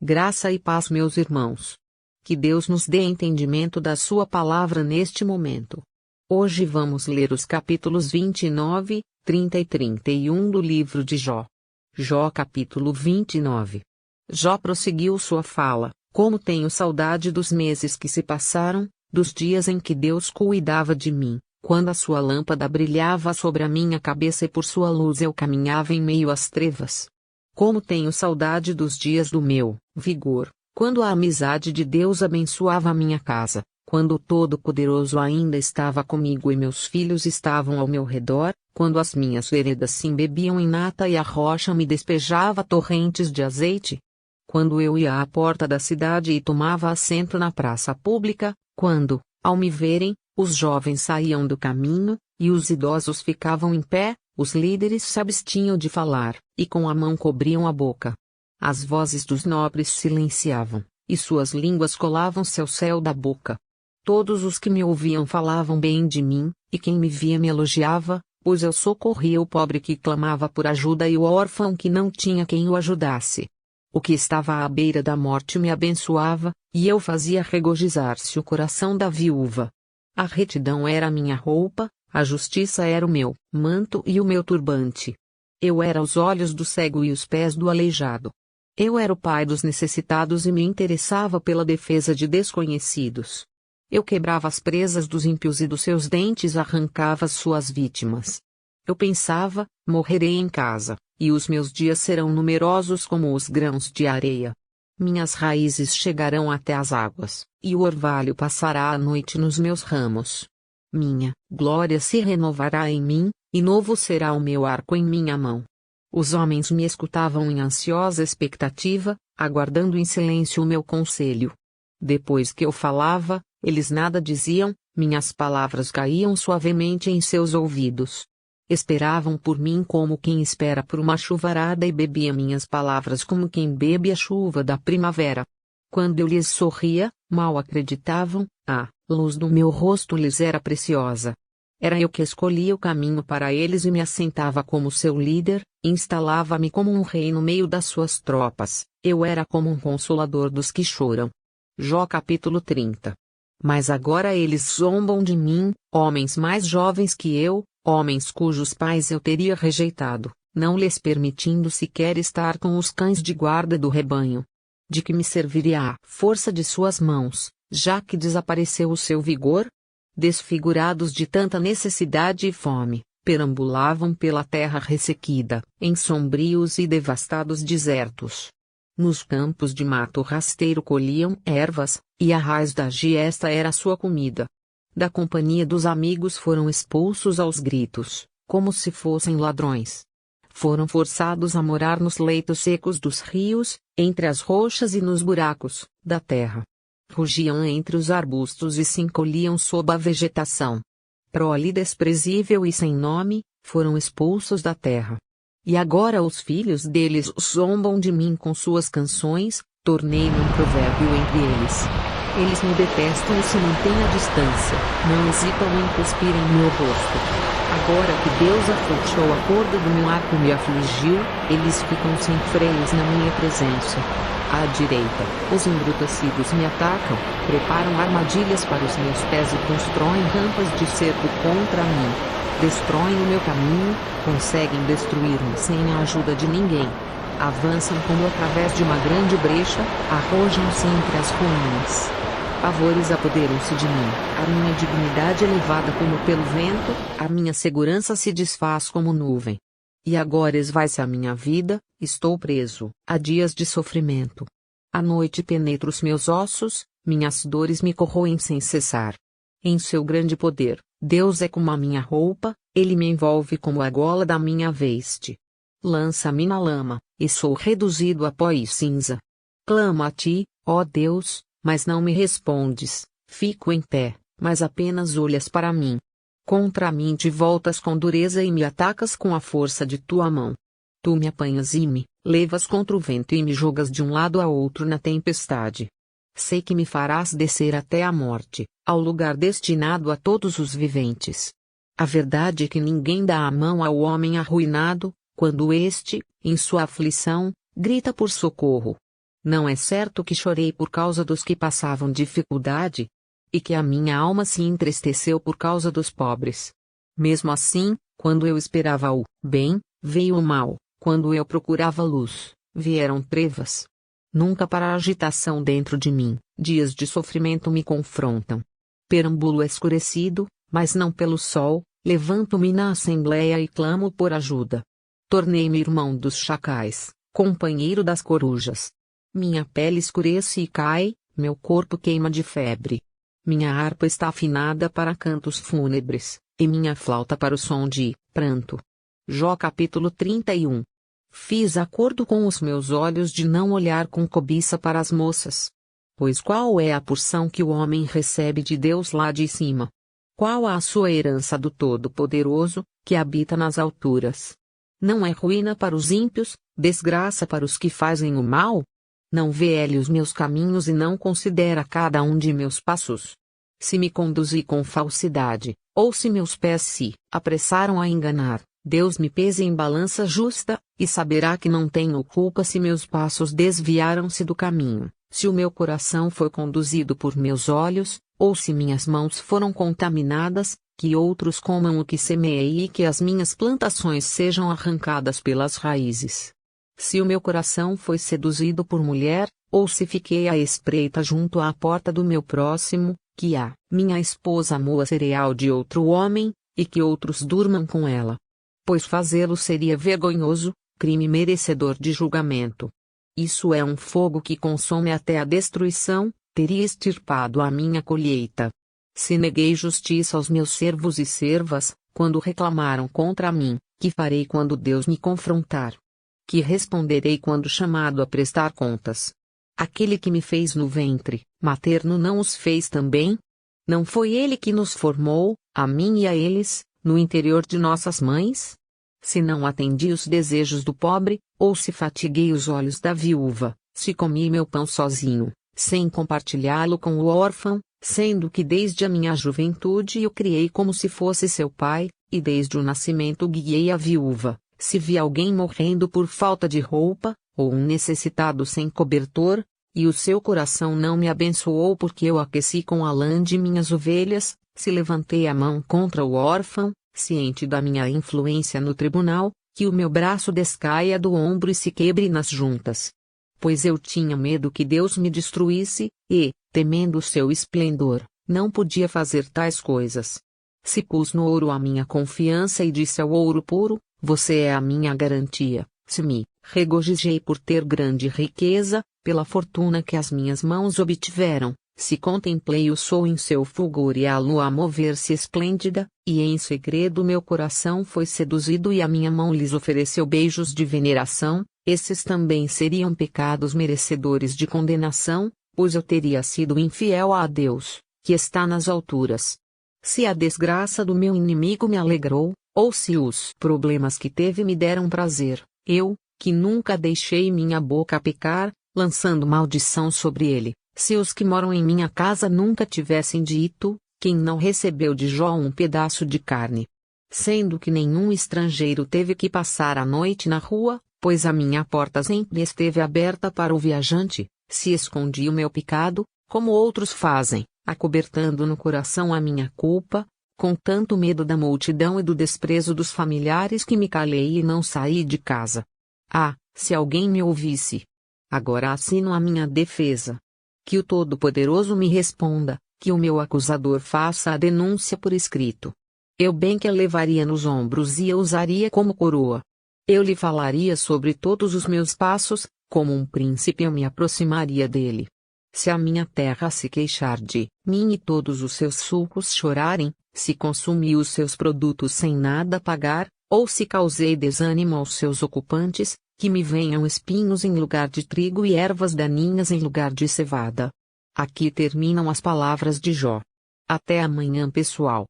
Graça e paz, meus irmãos. Que Deus nos dê entendimento da sua palavra neste momento. Hoje vamos ler os capítulos 29, 30 e 31 do livro de Jó. Jó capítulo 29. Jó prosseguiu sua fala: como tenho saudade dos meses que se passaram, dos dias em que Deus cuidava de mim, quando a sua lâmpada brilhava sobre a minha cabeça e por sua luz eu caminhava em meio às trevas. Como tenho saudade dos dias do meu vigor, quando a amizade de Deus abençoava a minha casa, quando o Todo-Poderoso ainda estava comigo e meus filhos estavam ao meu redor, quando as minhas veredas se embebiam em nata e a rocha me despejava torrentes de azeite. Quando eu ia à porta da cidade e tomava assento na praça pública, quando, ao me verem, os jovens saíam do caminho, e os idosos ficavam em pé, os líderes se abstinham de falar, e com a mão cobriam a boca. As vozes dos nobres silenciavam, e suas línguas colavam-se ao céu da boca. Todos os que me ouviam falavam bem de mim, e quem me via me elogiava, pois eu socorria o pobre que clamava por ajuda e o órfão que não tinha quem o ajudasse. O que estava à beira da morte me abençoava, e eu fazia regozijar-se o coração da viúva. A retidão era a minha roupa, a justiça era o meu manto e o meu turbante. Eu era os olhos do cego e os pés do aleijado. Eu era o pai dos necessitados e me interessava pela defesa de desconhecidos. Eu quebrava as presas dos ímpios e dos seus dentes arrancava as suas vítimas. Eu pensava: morrerei em casa, e os meus dias serão numerosos como os grãos de areia. Minhas raízes chegarão até as águas, e o orvalho passará a noite nos meus ramos. Minha glória se renovará em mim, e novo será o meu arco em minha mão. Os homens me escutavam em ansiosa expectativa, aguardando em silêncio o meu conselho. Depois que eu falava, eles nada diziam, minhas palavras caíam suavemente em seus ouvidos. Esperavam por mim como quem espera por uma chuvarada e bebia minhas palavras como quem bebe a chuva da primavera. Quando eu lhes sorria, mal acreditavam, a luz do meu rosto lhes era preciosa. Era eu que escolhia o caminho para eles e me assentava como seu líder, instalava-me como um rei no meio das suas tropas, eu era como um consolador dos que choram. Jó capítulo 30. Mas agora eles zombam de mim, homens mais jovens que eu, homens cujos pais eu teria rejeitado, não lhes permitindo sequer estar com os cães de guarda do rebanho. De que me serviria a força de suas mãos, já que desapareceu o seu vigor? Desfigurados de tanta necessidade e fome, perambulavam pela terra ressequida, em sombrios e devastados desertos. Nos campos de mato rasteiro colhiam ervas, e a raiz da giesta era a sua comida. Da companhia dos amigos foram expulsos aos gritos, como se fossem ladrões. Foram forçados a morar nos leitos secos dos rios, entre as rochas e nos buracos da terra. Rugiam entre os arbustos e se encolhiam sob a vegetação. Prole desprezível e sem nome, foram expulsos da terra. E agora os filhos deles zombam de mim com suas canções, tornei-me um provérbio entre eles. Eles me detestam e se mantêm à distância, não hesitam em cuspir em meu rosto. Agora que Deus afrouxou a corda do meu arco e me afligiu, eles ficam sem freios na minha presença. À direita, os embrutecidos me atacam, preparam armadilhas para os meus pés e constroem rampas de cerco contra mim. Destroem o meu caminho, conseguem destruir-me sem a ajuda de ninguém. Avançam como através de uma grande brecha, arrojam-se entre as ruínas. Pavores apoderam-se de mim, a minha dignidade é levada como pelo vento, a minha segurança se desfaz como nuvem. E agora esvai-se a minha vida, estou preso, a dias de sofrimento. A noite penetra os meus ossos, minhas dores me corroem sem cessar. Em seu grande poder, Deus é como a minha roupa, ele me envolve como a gola da minha veste. Lança-me na lama, e sou reduzido a pó e cinza. Clamo a ti, ó Deus, mas não me respondes, fico em pé, mas apenas olhas para mim. Contra mim te voltas com dureza e me atacas com a força de tua mão. Tu me apanhas e me levas contra o vento e me jogas de um lado a outro na tempestade. Sei que me farás descer até a morte, ao lugar destinado a todos os viventes. A verdade é que ninguém dá a mão ao homem arruinado, quando este, em sua aflição, grita por socorro. Não é certo que chorei por causa dos que passavam dificuldade? E que a minha alma se entristeceu por causa dos pobres? Mesmo assim, quando eu esperava o bem, veio o mal; quando eu procurava luz, vieram trevas. Nunca para a agitação dentro de mim, dias de sofrimento me confrontam. Perambulo escurecido, mas não pelo sol, levanto-me na assembleia e clamo por ajuda. Tornei-me irmão dos chacais, companheiro das corujas. Minha pele escurece e cai, meu corpo queima de febre. Minha harpa está afinada para cantos fúnebres, e minha flauta para o som de pranto. Jó capítulo 31. Fiz acordo com os meus olhos de não olhar com cobiça para as moças. Pois qual é a porção que o homem recebe de Deus lá de cima? Qual a sua herança do Todo-Poderoso, que habita nas alturas? Não é ruína para os ímpios, desgraça para os que fazem o mal? Não vê ele os meus caminhos e não considera cada um de meus passos? Se me conduzi com falsidade, ou se meus pés se apressaram a enganar, Deus me pese em balança justa, e saberá que não tenho culpa se meus passos desviaram-se do caminho, se o meu coração foi conduzido por meus olhos, ou se minhas mãos foram contaminadas, que outros comam o que semeei e que as minhas plantações sejam arrancadas pelas raízes. Se o meu coração foi seduzido por mulher, ou se fiquei à espreita junto à porta do meu próximo, que a minha esposa amou a cereal de outro homem, e que outros durmam com ela. Pois fazê-lo seria vergonhoso, crime merecedor de julgamento. Isso é um fogo que consome até a destruição, teria extirpado a minha colheita. Se neguei justiça aos meus servos e servas, quando reclamaram contra mim, que farei quando Deus me confrontar? Que responderei quando chamado a prestar contas? Aquele que me fez no ventre materno não os fez também? Não foi ele que nos formou, a mim e a eles, no interior de nossas mães? Se não atendi os desejos do pobre, ou se fatiguei os olhos da viúva, se comi meu pão sozinho, sem compartilhá-lo com o órfão, sendo que desde a minha juventude eu criei como se fosse seu pai, e desde o nascimento guiei a viúva, se vi alguém morrendo por falta de roupa, ou um necessitado sem cobertor, e o seu coração não me abençoou porque eu aqueci com a lã de minhas ovelhas, se levantei a mão contra o órfão, ciente da minha influência no tribunal, que o meu braço descaia do ombro e se quebre nas juntas. Pois eu tinha medo que Deus me destruísse, e, temendo o seu esplendor, não podia fazer tais coisas. Se pus no ouro a minha confiança e disse ao ouro puro, você é a minha garantia, se me regozijei por ter grande riqueza, pela fortuna que as minhas mãos obtiveram, se contemplei o sol em seu fulgor e a lua a mover-se esplêndida, e em segredo meu coração foi seduzido e a minha mão lhes ofereceu beijos de veneração, esses também seriam pecados merecedores de condenação, pois eu teria sido infiel a Deus, que está nas alturas. Se a desgraça do meu inimigo me alegrou, ou se os problemas que teve me deram prazer, eu, que nunca deixei minha boca pecar, lançando maldição sobre ele, se os que moram em minha casa nunca tivessem dito, quem não recebeu de Jó um pedaço de carne? Sendo que nenhum estrangeiro teve que passar a noite na rua, pois a minha porta sempre esteve aberta para o viajante, se escondi o meu pecado, como outros fazem, acobertando no coração a minha culpa, com tanto medo da multidão e do desprezo dos familiares que me calei e não saí de casa. Ah, se alguém me ouvisse! Agora assino a minha defesa. Que o Todo-Poderoso me responda, que o meu acusador faça a denúncia por escrito. Eu bem que a levaria nos ombros e a usaria como coroa. Eu lhe falaria sobre todos os meus passos, como um príncipe eu me aproximaria dele. Se a minha terra se queixar de mim e todos os seus sulcos chorarem, se consumi os seus produtos sem nada pagar, ou se causei desânimo aos seus ocupantes, que me venham espinhos em lugar de trigo e ervas daninhas em lugar de cevada. Aqui terminam as palavras de Jó. Até amanhã, pessoal.